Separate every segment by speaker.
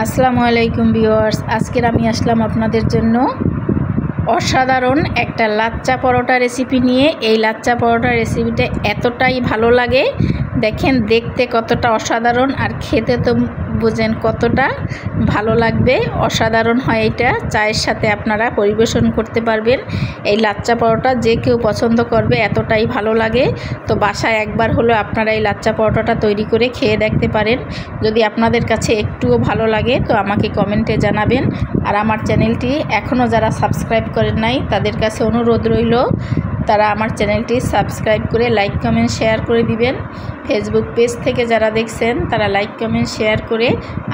Speaker 1: আসসালামু আলাইকুম ভিউয়ার্স, আজকের আমি আসলাম আপনাদের জন্য অসাধারণ একটা লাচ্চা পরোটা রেসিপি নিয়ে। এই লাচ্চা পরোটা রেসিপিটা এতটাই ভালো লাগে, দেখেন দেখতে কতটা অসাধারণ আর খেতে তো বুঝেন কতটা ভালো লাগবে। অসাধারণ হয় এটা, চায়ের সাথে আপনারা পরিবেশন করতে পারবেন। এই লাচ্চা পরোটা যে কেউ পছন্দ করবে, এতটাই ভালো লাগে। তো বাসায় একবার হলো আপনারা এই লাচ্চা পরোটাটা তৈরি করে খেয়ে দেখতে পারেন। যদি আপনাদের কাছে একটুও ভালো লাগে তো আমাকে কমেন্টে জানাবেন। আর আমার চ্যানেলটি এখনও যারা সাবস্ক্রাইব করেন নাই তাদের কাছে অনুরোধ রইল, তারা আমার চ্যানেলটি সাবস্ক্রাইব করে লাইক কমেন্ট শেয়ার করে দিবেন। ফেসবুক পেজ থেকে যারা দেখছেন তারা লাইক কমেন্ট শেয়ার করে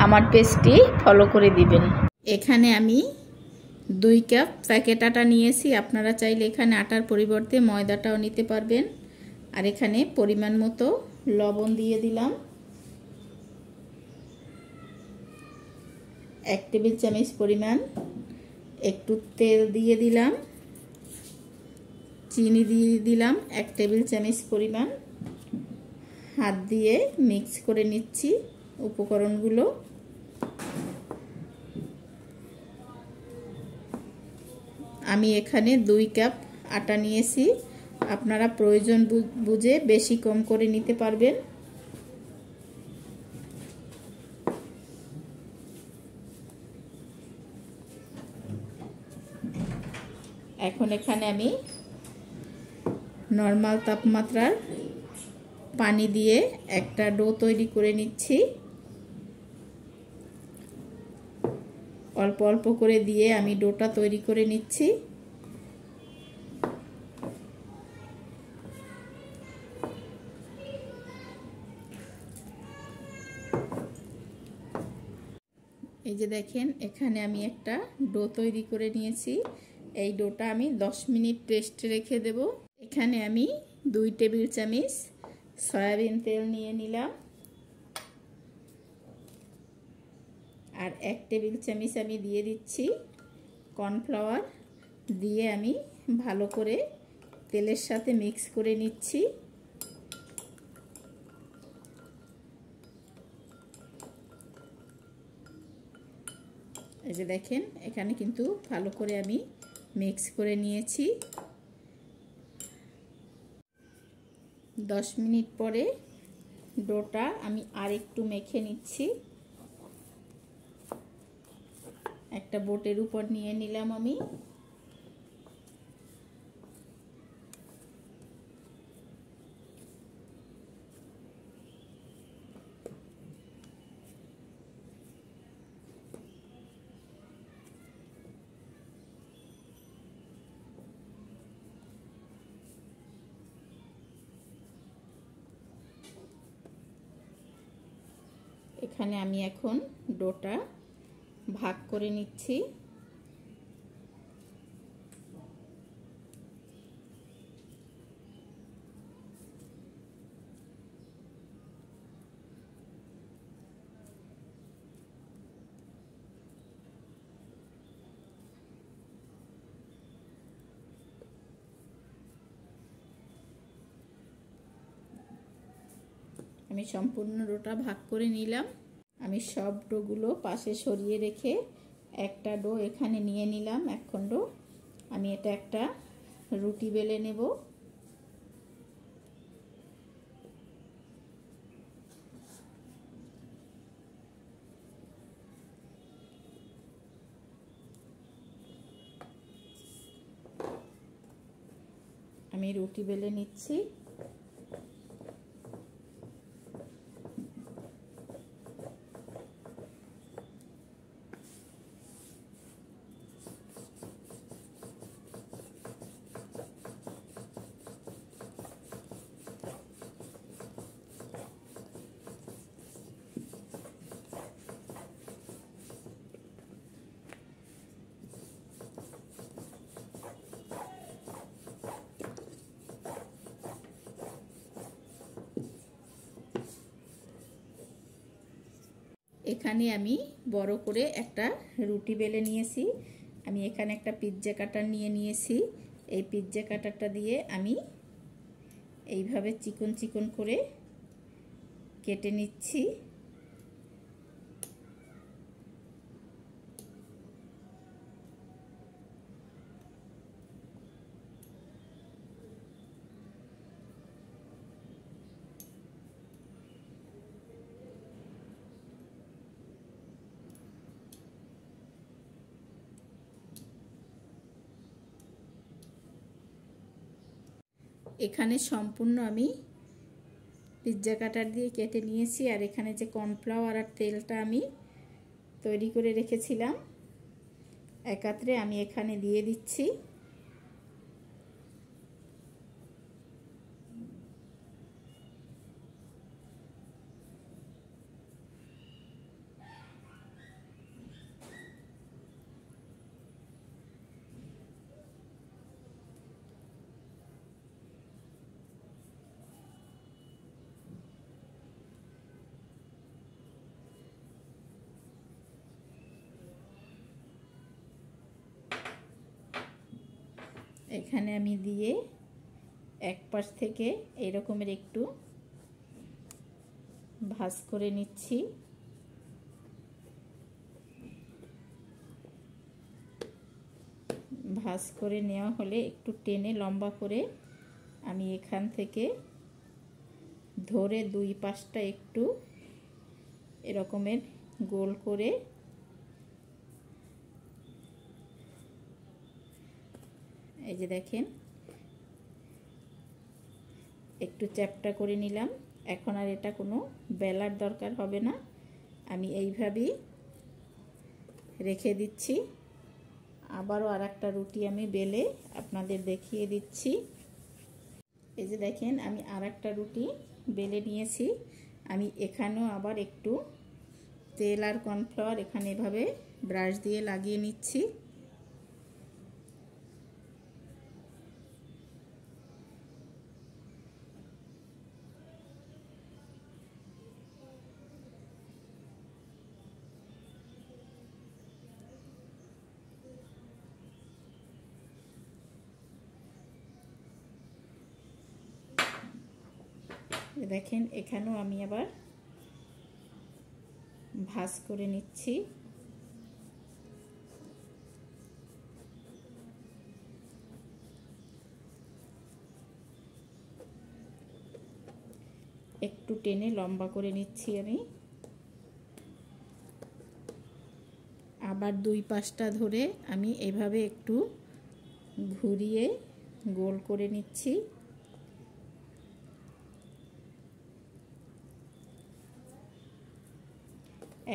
Speaker 1: আমার পেজটি ফলো করে দিবেন। এখানে আমি 2 কাপ প্যাকেট আটা নিয়েছি, আপনারা চাইলে এখানে আটার পরিবর্তে ময়দাটাও নিতে পারবেন। আর এখানে পরিমাণ মতো লবণ দিয়ে দিলাম, 1 টেবিল চামচ পরিমাণ। একটু তেল দিয়ে দিলাম, চিনি দিয়ে দিলাম 1 টেবিল চামচ পরিমাণ। হাত দিয়ে মিক্স করে নিচ্ছি উপকরণগুলো। আমি এখানে 2 কাপ আটা নিয়েছি, আপনারা প্রয়োজন বুঝে বেশি কম করে নিতে পারবেন। এখন এখানে আমি নরমাল তাপমাত্রার পানি দিয়ে একটা ডো তৈরি করে নিচ্ছি। অল্প অল্প করে দিয়ে আমি ডোটা তৈরি করে নিচ্ছি। এই যে দেখেন, এখানে আমি একটা ডো তৈরি করে নিয়েছি। এই ডোটা আমি 10 মিনিট রেস্টে রেখে দেব। এখানে আমি 2 টেবিল চামচ সয়াবিন তেল নিয়ে নিলাম, আর 1 টেবিল চামচ আমি দিয়ে দিচ্ছি কর্নফ্লাওয়ার। দিয়ে আমি ভালো করে তেলের সাথে মিক্স করে নিচ্ছি। এই যে দেখেন, এখানে কিন্তু ভালো করে আমি মিক্স করে নিয়েছি। 10 মিনিট পরে ডোটা আমি আরেকটু মেখে নিচ্ছি। একটা বোটের উপর নিয়ে নিলাম আমি। এখানে আমি এখন ডোটা ভাগ করে নিচ্ছি। আমি সম্পূর্ণ ডোটা ভাগ করে নিলাম। আমি সব ডোগুলো পাশে সরিয়ে রেখে একটা ডো এখানে নিয়ে নিলাম, 1 খণ্ড। আমি এটা একটা রুটি বেলে নেব। আমি রুটি বেলে নিচ্ছি। এখানে আমি বড় করে একটা রুটি বেলে নিয়েছি। আমি এখানে একটা পিৎজা কাটার নিয়ে নিয়েছি। এই পিৎজা কাটারটা দিয়ে আমি এইভাবে চিকন চিকন করে কেটে নিচ্ছি। এখানে সম্পূর্ণ আমি পিৎজা কাটার দিয়ে কেটে নিয়েছি। আর এখানে যে কর্নফ্লাওয়ার আর তেলটা আমি তৈরি করে রেখেছিলাম একাত্রে আমি এখানে দিয়ে দিচ্ছি। এখানে আমি দিয়ে এক পাশ থেকে এরকমের একটু ভাঁজ করে নিচ্ছি। ভাঁজ করে নেওয়া হলে একটু টেনে লম্বা করে আমি এখান থেকে ধরে দুই পাশটা একটু এরকমের গোল করে এই যে দেখেন একটু চ্যাপটা করে নিলাম। এখন আর এটা কোনো বেলার দরকার হবে না, আমি এইভাবেই রেখে দিচ্ছি। আবারও আরেকটা রুটি আমি বেলে আপনাদের দেখিয়ে দিচ্ছি। এই যে দেখেন আমি আরেকটা রুটি বেলে নিয়েছি। আমি এখানেও আবার একটু তেল আর কর্নফ্লাওয়ার এখানে এভাবে ব্রাশ দিয়ে লাগিয়ে নিচ্ছি। দেখেন এখানেও আমি আবার ভাঁজ করে নিচ্ছি। একটু টেনে লম্বা করে নিচ্ছি আমি। আবার দুই পাশটা ধরে আমি এভাবে একটু ঘুরিয়ে গোল করে নিচ্ছি।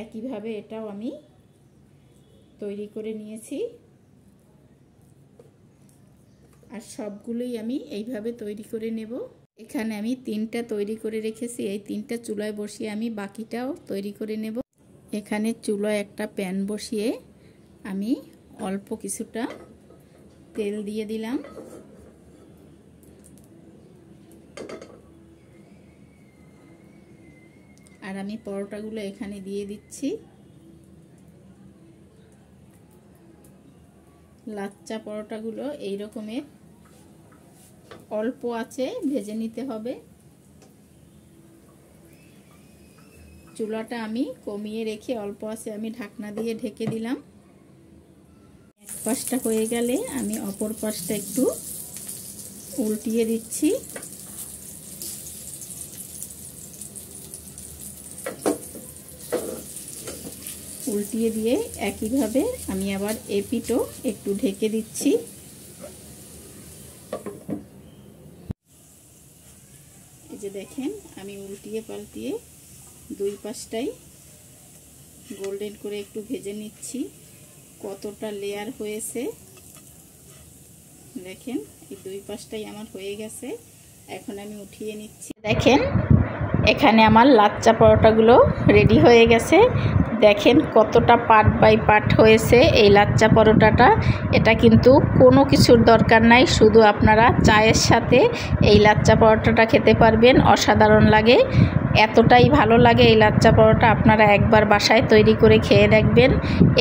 Speaker 1: একইভাবে এটাও আমি তৈরি করে নিয়েছি। আর সবগুলোই আমি এইভাবে তৈরি করে নেব। এখানে আমি তিনটা তৈরি করে রেখেছি, এই তিনটা চুলায় বসিয়ে আমি বাকিটাও তৈরি করে নেব। এখানে চুলায় একটা প্যান বসিয়ে আমি অল্প কিছুটা তেল দিয়ে দিলাম। আর আমি পরোটাগুলো এখানে দিয়ে দিচ্ছি। লাচ্চা পরোটাগুলো এই রকমের অল্প আঁচে ভেজে নিতে হবে। চুলাটা আমি কমিয়ে রেখে অল্প আঁচে আমি ঢাকনা দিয়ে ঢেকে দিলাম। এক পাশটা হয়ে গেলে আমি অপর পাশটা একটু উল্টিয়ে দিচ্ছি। উল্টিয়ে দিয়ে একইভাবে আমি আবার এপিঠও একটু ঢেকে দিচ্ছি। এই যে দেখেন আমি উল্টিয়ে পাল্টিয়ে দুই পাশটাই গোল্ডেন করে একটু ভেজে নিচ্ছি। কতটা লেয়ার হয়েছে দেখেন, এই দুই পাশটাই আমার হয়ে গেছে। এখন আমি উঠিয়ে নিচ্ছি। দেখেন এখানে আমার লাচ্চা পরোটাগুলো রেডি হয়ে গেছে। দেখেন কতটা পার্ট বাই পার্ট হয়েছে এই লাচ্চা পরোটাটা। এটা কিন্তু কোনো কিছুর দরকার নাই, শুধু আপনারা চায়ের সাথে এই লাচ্চা পরোটাটা খেতে পারবেন। অসাধারণ লাগে, এতটাই ভালো লাগে এই লাচ্চা পরোটা। আপনারা একবার বাসায় তৈরি করে খেয়ে দেখবেন।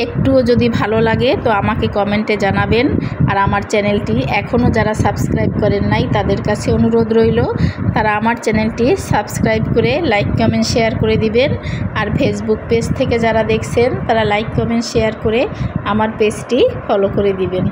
Speaker 1: একটুও যদি ভালো লাগে তো আমাকে কমেন্টে জানাবেন। আর আমার চ্যানেলটি এখনও যারা সাবস্ক্রাইব করেন নাই তাদের কাছে অনুরোধ রইল, তারা আমার চ্যানেলটি সাবস্ক্রাইব করে লাইক কমেন্ট শেয়ার করে দিবেন। আর ফেসবুক পেজ থেকে যারা দেখছেন তারা লাইক কমেন্ট শেয়ার করে আমার পেজটি ফলো করে দিবেন।